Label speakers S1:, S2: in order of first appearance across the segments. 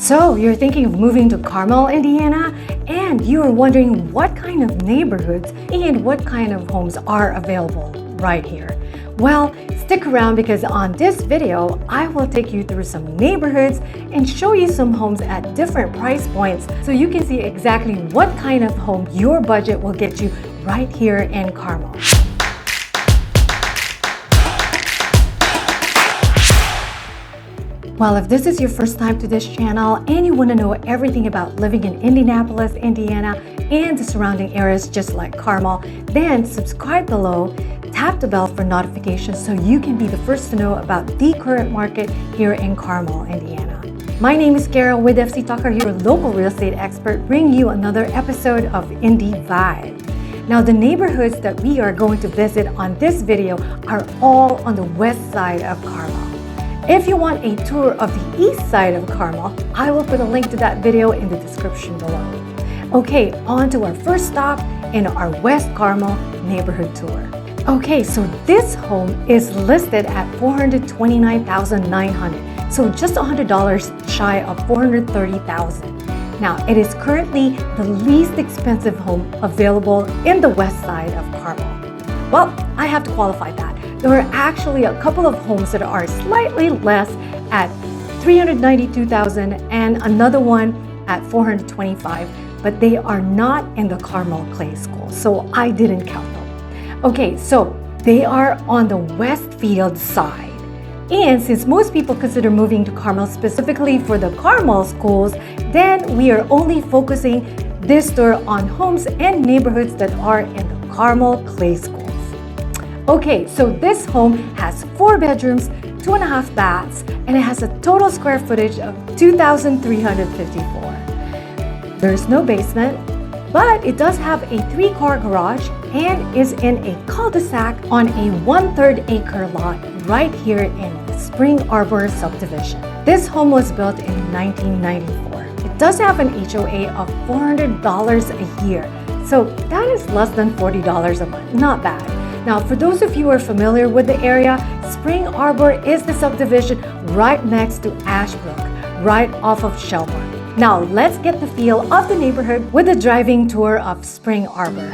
S1: So you're thinking of moving to Carmel, Indiana, and you are wondering what kind of neighborhoods and what kind of homes are available right here. Well, stick around because on this video, I will take you through some neighborhoods and show you some homes at different price points so you can see exactly what kind of home your budget will get you right here in Carmel. Well, if this is your first time to this channel and you want to know everything about living in Indianapolis, Indiana, and the surrounding areas just like Carmel, then subscribe below, tap the bell for notifications so you can be the first to know about the current market here in Carmel, Indiana. My name is Cara with FC Talker, your local real estate expert, bringing you another episode of Indy Vibe. Now, the neighborhoods that we are going to visit on this video are all on the west side of Carmel. If you want a tour of the east side of Carmel, I will put a link to that video in the description below. Okay, on to our first stop in our West Carmel neighborhood tour. Okay, so this home is listed at $429,900, so just $100 shy of $430,000. Now, it is currently the least expensive home available in the west side of Carmel. Well, I have to qualify that. There are actually a couple of homes that are slightly less at $392,000 and another one at $425,000, but they are not in the Carmel Clay School, so I didn't count them. Okay, so they are on the Westfield side. And since most people consider moving to Carmel specifically for the Carmel schools, then we are only focusing this tour on homes and neighborhoods that are in the Carmel Clay Schools. Okay, so this home has 4 bedrooms, 2.5 baths, and it has a total square footage of 2,354. There's no basement, but it does have a 3-car garage and is in a cul-de-sac on a 1/3 acre lot right here in the Spring Arbor subdivision. This home was built in 1994. It does have an HOA of $400 a year, so that is less than $40 a month, not bad. Now, for those of you who are familiar with the area, Spring Arbor is the subdivision right next to Ashbrook, right off of Shelburne. Now, let's get the feel of the neighborhood with a driving tour of Spring Arbor.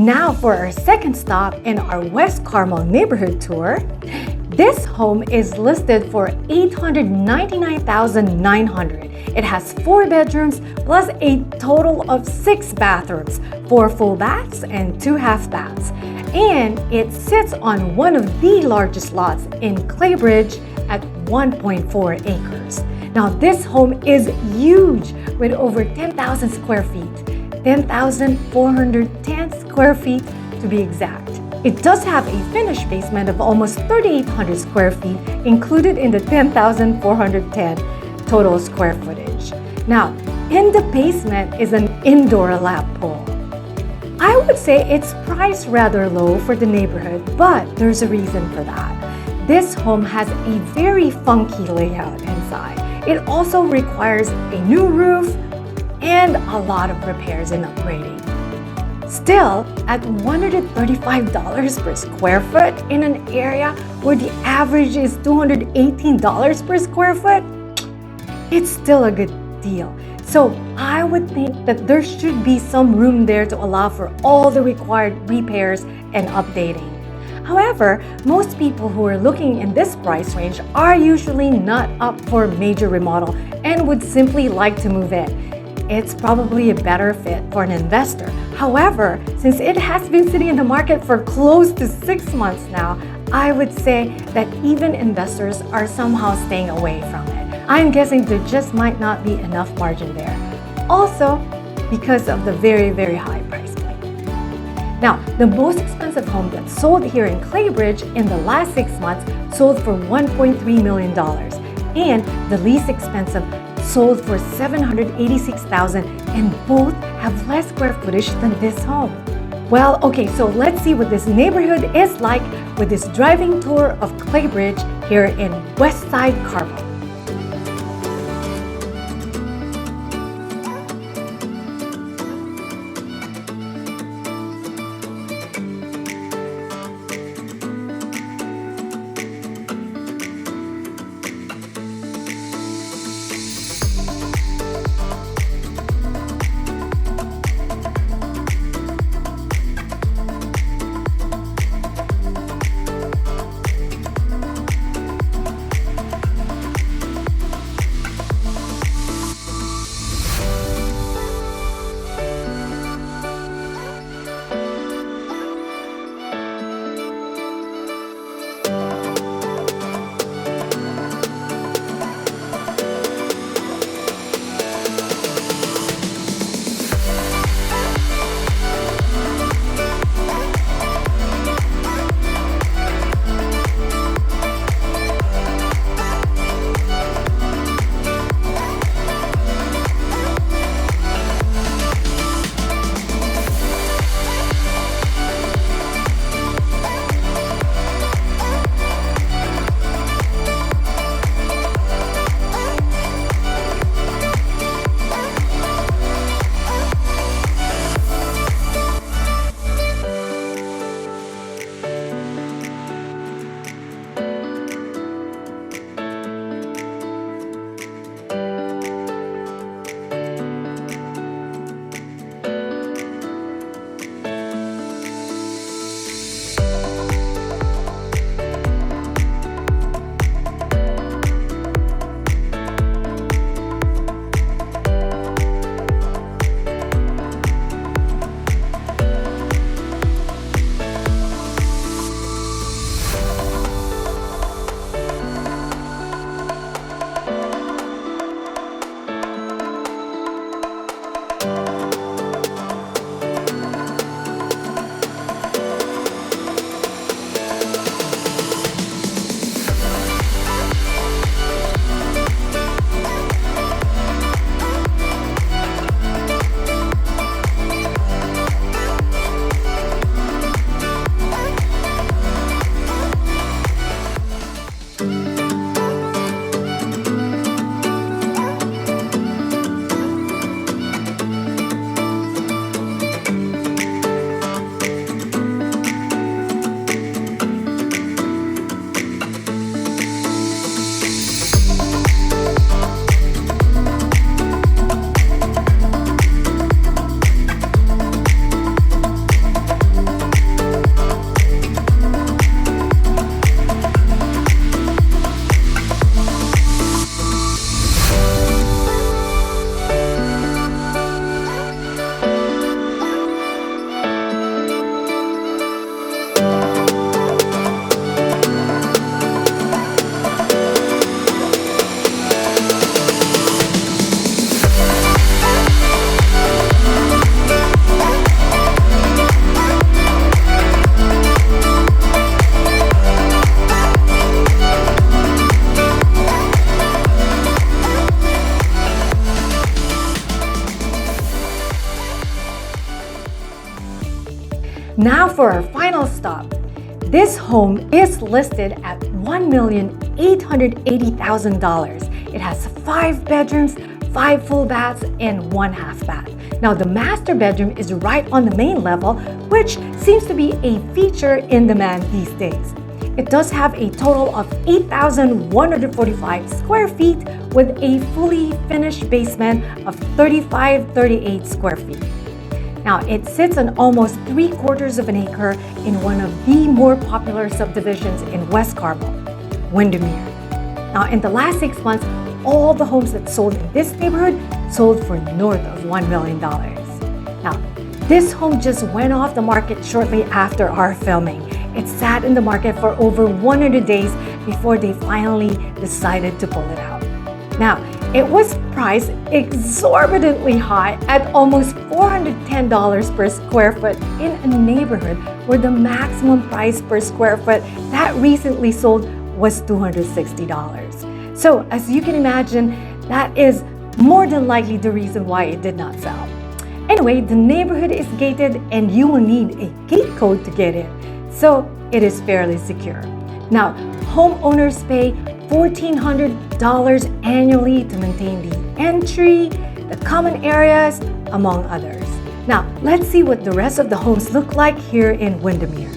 S1: Now for our second stop in our West Carmel neighborhood tour. This home is listed for $899,900. It has 4 bedrooms plus a total of 6 bathrooms, 4 full baths and 2 half baths. And it sits on one of the largest lots in Claybridge at 1.4 acres. Now this home is huge with over 10,000 square feet, 10,410 square feet to be exact. It does have a finished basement of almost 3,800 square feet included in the 10,410 total square footage. Now, in the basement is an indoor lap pool. I would say it's priced rather low for the neighborhood, but there's a reason for that. This home has a very funky layout inside. It also requires a new roof and a lot of repairs and upgrading. Still, at $135 per square foot in an area where the average is $218 per square foot, it's still a good deal. So I would think that there should be some room there to allow for all the required repairs and updating. However, most people who are looking in this price range are usually not up for major remodel and would simply like to move in. It's probably a better fit for an investor. However, since it has been sitting in the market for close to 6 months now, I would say that even investors are somehow staying away from it. I'm guessing there just might not be enough margin there. Also, because of the very, very high price point. Now, the most expensive home that sold here in Claybridge in the last 6 months sold for $1.3 million. And the least expensive sold for $786,000, and both have less square footage than this home. Well, okay, so let's see what this neighborhood is like with this driving tour of Claybridge here in Westside Carmel. Now for our final stop. This home is listed at $1,880,000. It has 5 bedrooms, 5 full baths, and 1 half bath. Now the master bedroom is right on the main level, which seems to be a feature in demand these days. It does have a total of 8,145 square feet with a fully finished basement of 3,538 square feet. Now, it sits on almost 3/4 of an acre in one of the more popular subdivisions in West Carmel, Windemere. Now, in the last 6 months, all the homes that sold in this neighborhood sold for north of $1 million. Now, this home just went off the market shortly after our filming. It sat in the market for over 100 days before they finally decided to pull it out. Now, it was priced exorbitantly high at almost $410 per square foot in a neighborhood where the maximum price per square foot that recently sold was $260. So as you can imagine, that is more than likely the reason why it did not sell. Anyway, the neighborhood is gated and you will need a gate code to get in, so it is fairly secure. Now, homeowners pay $1,400 annually to maintain the entry, the common areas, among others. Now, let's see what the rest of the homes look like here in Windemere.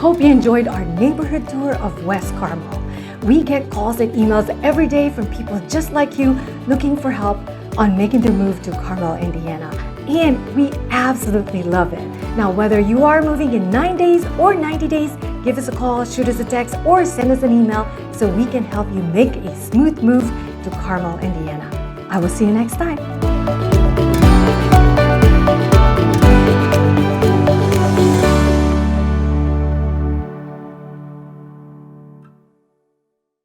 S1: hope you enjoyed our neighborhood tour of West Carmel. We get calls and emails every day from people just like you looking for help on making their move to Carmel, Indiana. And we absolutely love it. Now, whether you are moving in 9 days or 90 days, give us a call, shoot us a text, or send us an email so we can help you make a smooth move to Carmel, Indiana. I will see you next time.